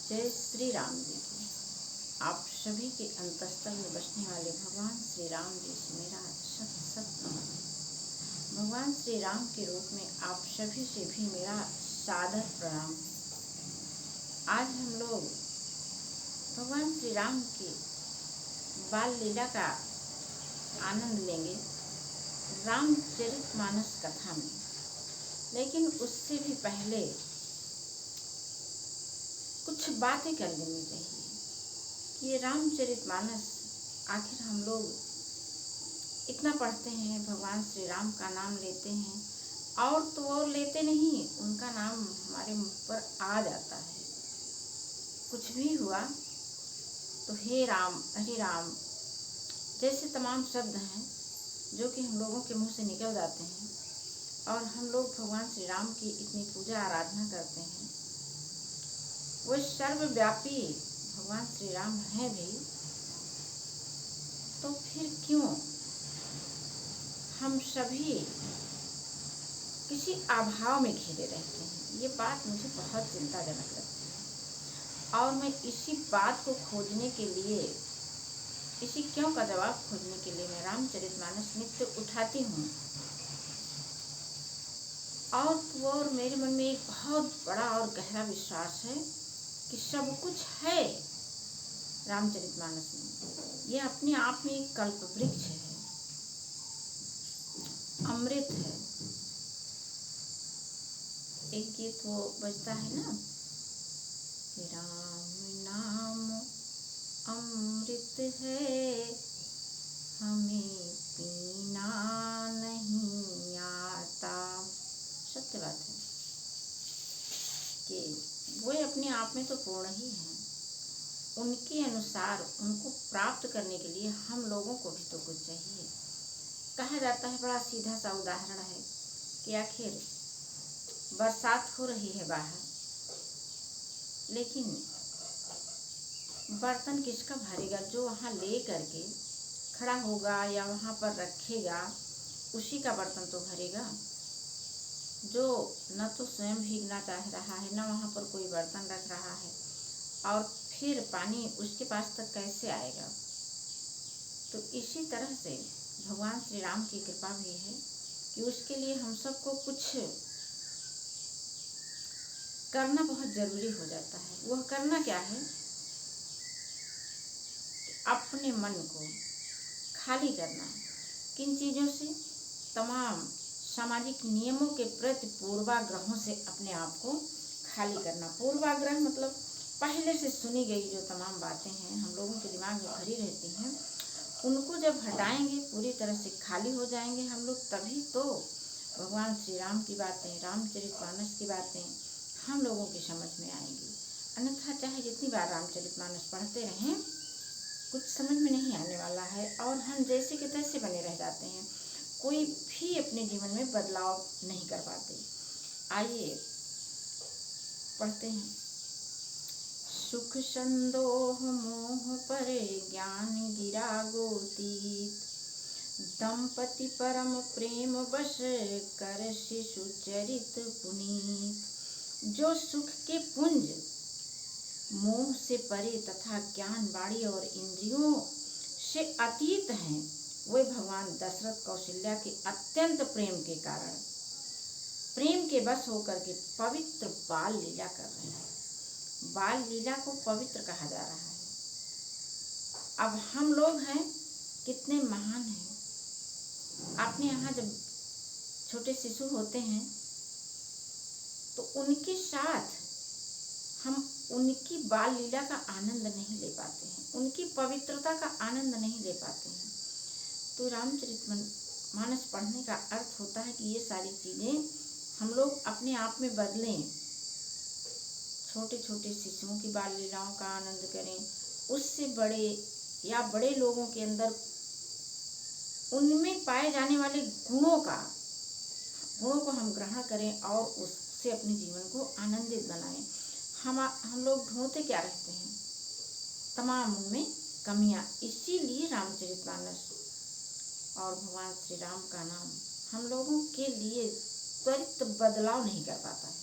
जय श्री राम जी की। आप सभी के अंतःस्थल में बसने वाले भगवान श्री राम जी से मेरा सत सत नमन। भगवान श्री राम के रूप में आप सभी से भी मेरा सादर प्रणाम। आज हम लोग भगवान श्री राम की बाल लीला का आनंद लेंगे रामचरितमानस कथा में। लेकिन उससे भी पहले कुछ बातें कर लेनी चाहिए कि ये रामचरितमानस आखिर हम लोग इतना पढ़ते हैं, भगवान श्री राम का नाम लेते हैं और तो और लेते नहीं, उनका नाम हमारे मुख पर आ जाता है। कुछ भी हुआ तो हे राम, हरि राम जैसे तमाम शब्द हैं जो कि हम लोगों के मुंह से निकल जाते हैं और हम लोग भगवान श्री राम की इतनी पूजा आराधना करते हैं। वो सर्वव्यापी भगवान श्री राम हैं भी, तो फिर क्यों हम सभी किसी अभाव में घिरे रहते हैं? ये बात मुझे बहुत चिंताजनक लगती है और मैं इसी बात को खोजने के लिए, इसी क्यों का जवाब खोजने के लिए मैं रामचरितमानस नित्य उठाती हूँ। और मेरे मन में एक बहुत बड़ा और गहरा विश्वास है कि सब कुछ है रामचरितमानस में। ये अपने आप में एक कल्प वृक्ष है, अमृत है। एक गीत वो बजता है ना, राम नाम अमृत है, हमें पीना नहीं आता। सत्य बात है कि वो अपने आप में तो पूर्ण ही है। उनके अनुसार उनको प्राप्त करने के लिए हम लोगों को भी तो कुछ चाहिए। कहा जाता है, बड़ा सीधा सा उदाहरण है कि आखिर बरसात हो रही है बाहर, लेकिन बर्तन किसका भरेगा? जो वहाँ ले करके खड़ा होगा या वहाँ पर रखेगा, उसी का बर्तन तो भरेगा। जो न तो स्वयं भीगना चाह रहा है, न वहाँ पर कोई बर्तन रख रहा है, और फिर पानी उसके पास तक कैसे आएगा? तो इसी तरह से भगवान श्री राम की कृपा भी है कि उसके लिए हम सबको कुछ करना बहुत जरूरी हो जाता है। वह करना क्या है? अपने मन को खाली करना। किन चीज़ों से? तमाम सामाजिक नियमों के प्रति पूर्वाग्रहों से अपने आप को खाली करना। पूर्वाग्रह मतलब पहले से सुनी गई जो तमाम बातें हैं, हम लोगों के दिमाग में भरी रहती हैं, उनको जब हटाएंगे, पूरी तरह से खाली हो जाएंगे हम लोग, तभी तो भगवान श्री राम की बातें, रामचरितमानस की बातें हम लोगों की समझ में आएंगी। अन्यथा चाहे जितनी बार रामचरितमानस पढ़ते रहें, कुछ समझ में नहीं आने वाला है और हम जैसे के तैसे बने रह जाते हैं। कोई भी अपने जीवन में बदलाव नहीं कर पाते। आइए पढ़ते हैं। सुख संदोह मोह परे, ज्ञान गिरा गोतीत, दंपति परम प्रेम बस, कर शिशु चरित पुनीत। जो सुख के पुंज मोह से परे तथा ज्ञान, वाणी और इंद्रियों से अतीत हैं, वे भगवान दशरथ कौशल्या के अत्यंत प्रेम के कारण, प्रेम के बस होकर के पवित्र बाल लीला कर रहे हैं। बाल लीला को पवित्र कहा जा रहा है। अब हम लोग हैं कितने महान हैं। आपने यहाँ जब छोटे शिशु होते हैं तो उनके साथ हम उनकी बाल लीला का आनंद नहीं ले पाते हैं, उनकी पवित्रता का आनंद नहीं ले पाते हैं। तो रामचरितमानस पढ़ने का अर्थ होता है कि ये सारी चीज़ें हम लोग अपने आप में बदलें। छोटे छोटे शिशुओं की बाल लीलाओं का आनंद करें, उससे बड़े या बड़े लोगों के अंदर उनमें पाए जाने वाले गुणों को हम ग्रहण करें और उससे अपने जीवन को आनंदित बनाएं। हम लोग ढूंढते क्या रहते हैं? तमाम उनमें कमियां। इसीलिए रामचरितमानस और भगवान श्री राम का नाम हम लोगों के लिए त्वरित बदलाव नहीं कर पाता है।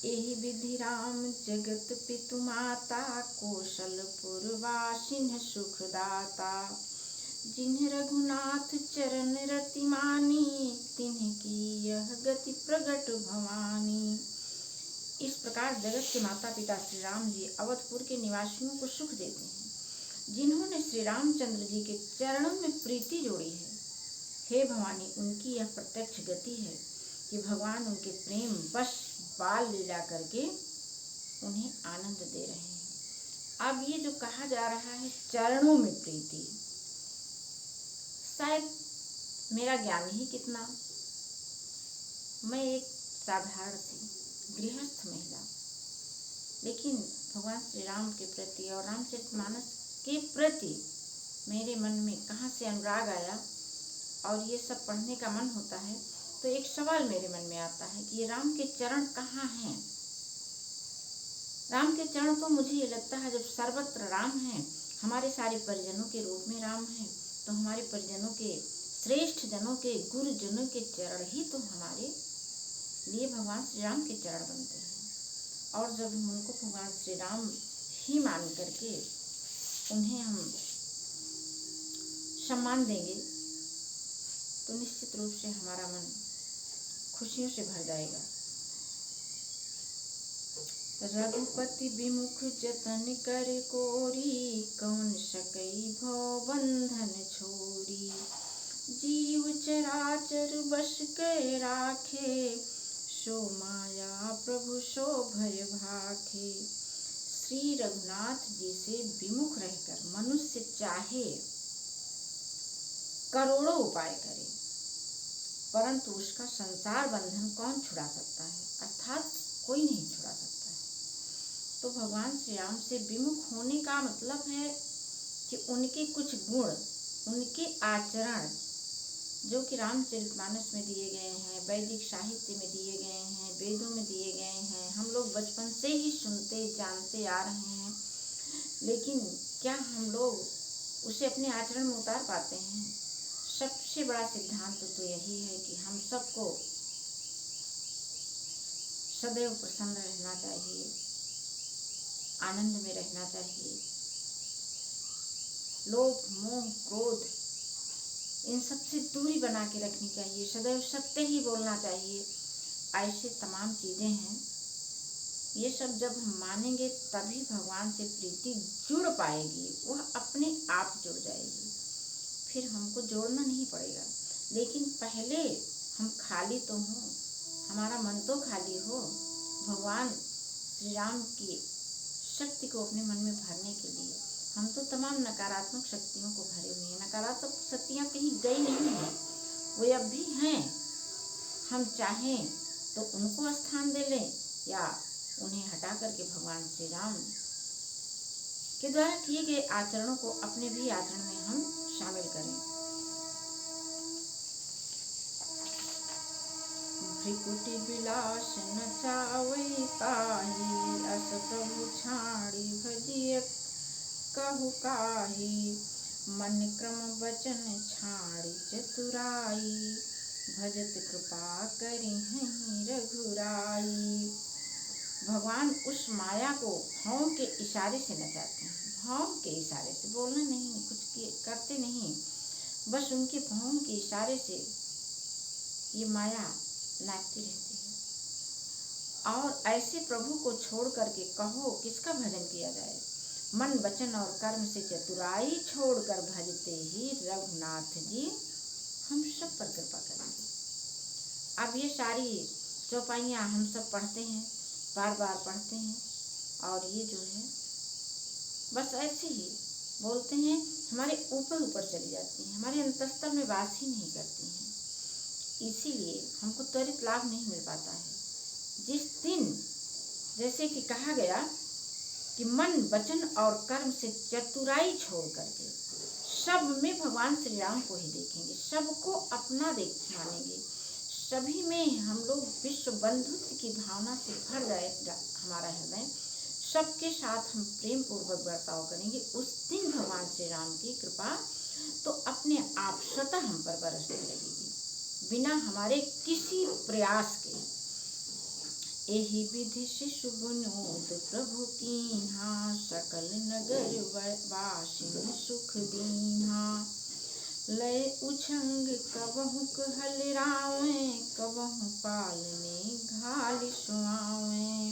एहि विधि राम जगत पितु माता, कौशलपुर वासिन सुखदाता। जिन्ह रघुनाथ चरण रति मानी, तिन्ह की यह गति प्रगट भवानी। इस प्रकार जगत के माता पिता श्री राम जी अवधपुर के निवासियों को सुख देते हैं। जिन्होंने श्री रामचंद्र जी के चरणों में प्रीति जोड़ी है, हे भवानी, उनकी यह प्रत्यक्ष गति है कि भगवान उनके प्रेम वश बाल लीला करके उन्हें आनंद दे रहे हैं। अब ये जो कहा जा रहा है चरणों में प्रीति, शायद मेरा ज्ञान ही कितना, मैं एक साधारण सी गृहस्थ महिला, लेकिन भगवान श्री राम के प्रति और रामचरितमानस के प्रति मेरे मन में कहाँ से अनुराग आया और ये सब पढ़ने का मन होता है, तो एक सवाल मेरे मन में आता है कि ये राम के चरण कहाँ हैं। राम के चरण तो मुझे ये लगता है जब सर्वत्र राम हैं, हमारे सारे परिजनों के रूप में राम हैं, तो हमारे परिजनों के, श्रेष्ठ जनों के, गुरुजनों के चरण ही तो हमारे लिए भगवान श्री राम के चरण बनते हैं। और जब हम उनको भगवान श्री राम ही मान करके उन्हें हम सम्मान देंगे तो निश्चित रूप से हमारा मन खुशियों से भर जाएगा। रघुपति विमुख जतन कर कोरी, कौन सकई भव बंधन छोरी। जीव चराचर बस के राखे, सो माया प्रभु सो भय भाखे। श्री रघुनाथ जी से विमुख रहकर मनुष्य चाहे करोड़ों उपाय करे, परंतु उसका संसार बंधन कौन छुड़ा सकता है, अर्थात कोई नहीं छुड़ा सकता है। तो भगवान श्री राम से विमुख होने का मतलब है कि उनके कुछ गुण, उनके आचरण जो कि रामचरितमानस में दिए गए हैं, वैदिक साहित्य में दिए गए हैं, वेदों में दिए गए हैं, हम लोग बचपन से ही सुनते जानते आ रहे हैं, लेकिन क्या हम लोग उसे अपने आचरण में उतार पाते हैं? सबसे बड़ा सिद्धांत तो यही है कि हम सबको सदैव प्रसन्न रहना चाहिए, आनंद में रहना चाहिए, लोभ मोह क्रोध इन सब से दूरी बना के रखनी चाहिए, सदैव सत्य ही बोलना चाहिए। ऐसे तमाम चीज़ें हैं, ये सब जब हम मानेंगे तभी भगवान से प्रीति जुड़ पाएगी, वह अपने आप जुड़ जाएगी, फिर हमको जोड़ना नहीं पड़ेगा। लेकिन पहले हम खाली तो हों, हमारा मन तो खाली हो, भगवान श्री राम की शक्ति को अपने मन में भरने के लिए। हम तो तमाम नकारात्मक शक्तियों को भरे हुए हैं, नकारात्मक शक्तियाँ कहीं गई नहीं हैं, वे अब भी हैं। हम चाहें तो उनको स्थान दे लें या उन्हें हटा करके भगवान श्री राम के द्वारा किए गए आचरणों को अपने भी आचरण में हम शामिल करें। भृकुटि विलास न चावै ताहि, अस प्रभु छाड़ी भजिय कहु काही। मन क्रम वचन छाड़ी चतुराई, भजत कृपा करी हैं रघुराई। भगवान उस माया को भाव के इशारे से नचाते हैं, भाव के इशारे से, बोलना नहीं, कुछ करते नहीं, बस उनके भाव के इशारे से ये माया नाचती रहती है। और ऐसे प्रभु को छोड़ करके कहो किसका भजन किया जाए। मन वचन और कर्म से चतुराई छोड़कर भजते ही रघुनाथ जी हम सब पर कृपा करेंगे। अब ये सारी चौपाइयाँ हम सब पढ़ते हैं, बार बार पढ़ते हैं, और ये जो है बस ऐसे ही बोलते हैं, हमारे ऊपर ऊपर चली जाती हैं, हमारे अंतस्तर में वास ही नहीं करती हैं। इसीलिए हमको त्वरित लाभ नहीं मिल पाता है। जिस दिन जैसे कि कहा गया कि मन वचन और कर्म से चतुराई छोड़ करके सब में भगवान श्री राम को ही देखेंगे, सबको अपना मानेंगे, सभी में हम लोग विश्व बंधुत्व की भावना से भर जाएगा हमारा हृदय, सबके साथ हम प्रेम पूर्वक बर्ताव करेंगे। उस दिन भगवान श्री राम की कृपा तो अपने आप स्वतः हम पर बरसने लगेगी, बिना हमारे किसी प्रयास के। एहि विधि शिशु विनोद प्रभु कीन्हा, सकल नगर वासिन सुख दीन्हा। लय उछंग कबहु कहलरावे, कबहु पालने घाल सुआवे।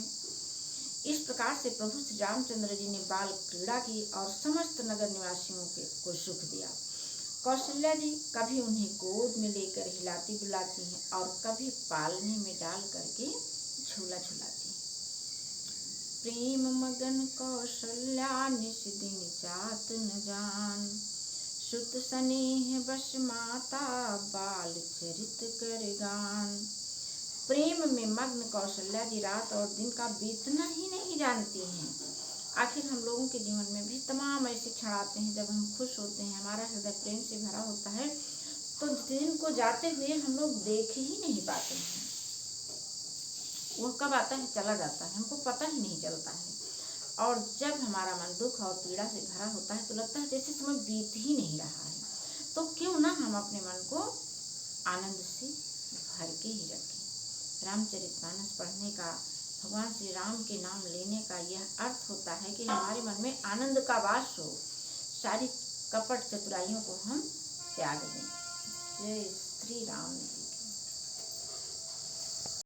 इस प्रकार से प्रभु श्री रामचंद्र जी ने बाल क्रीड़ा की और समस्त नगर निवासियों को सुख दिया। कौशल्या जी कभी उन्हें गोद में लेकर हिलाती डुलाती हैं और कभी पालने में डाल करके झूला झुलाती। प्रेम मगन कौशल्या निस दिन जात न जान, सुत स्नेह बस माता बाल चरित कर गान। प्रेम में मग्न कौशल्या जी रात और दिन का बीतना ही नहीं जानती हैं। आखिर हम लोगों के जीवन में भी तमाम ऐसे क्षण आते हैं जब हम खुश होते हैं, हमारा हृदय प्रेम से भरा होता है, तो दिन को जाते हुए हम लोग देख ही नहीं पाते हैं। वो कब आता है चला जाता है, हमको पता ही नहीं चलता है। और जब हमारा मन दुख और पीड़ा से भरा होता है तो लगता है जैसे समय बीत ही नहीं रहा है। तो क्यों ना हम अपने मन को आनंद से भर के ही रखें। रामचरितमानस पढ़ने का, भगवान श्री राम के नाम लेने का यह अर्थ होता है कि हमारे मन में आनंद का वास हो, सारी कपट चतुराइयों को हम त्याग दें। जय श्री राम।